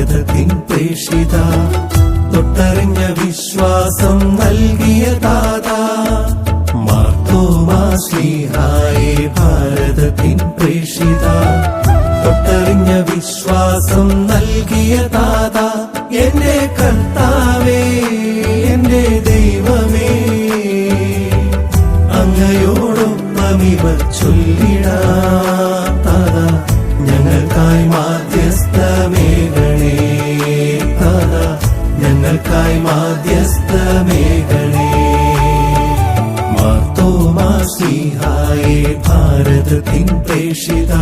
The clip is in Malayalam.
ഭാരതത്തിൻ പ്രേഷിത, തൊട്ടറിഞ്ഞ വിശ്വാസം നൽകിയ ദാതാ, മാർത്തോമാ ശ്ലീഹായേ ഭാരതത്തിൻ പ്രേഷിത, തൊട്ടറിഞ്ഞ വിശ്വാസം നൽകിയ ദാതാ, എന്റെ കർത്താവേ എന്റെ ദൈവമേ, അങ്ങയോടൊപ്പമിവർ ചൊല്ലിടാം താതാ, ഞങ്ങൾക്കായി മാധ്യസ്ഥമേകണേ താതാ, ഞങ്ങൾക്കായി മാധ്യസ്ഥമേകണേ. മാർത്തോമാ ശ്ലീഹായേ ഭാരതത്തിൻ പ്രേഷിത,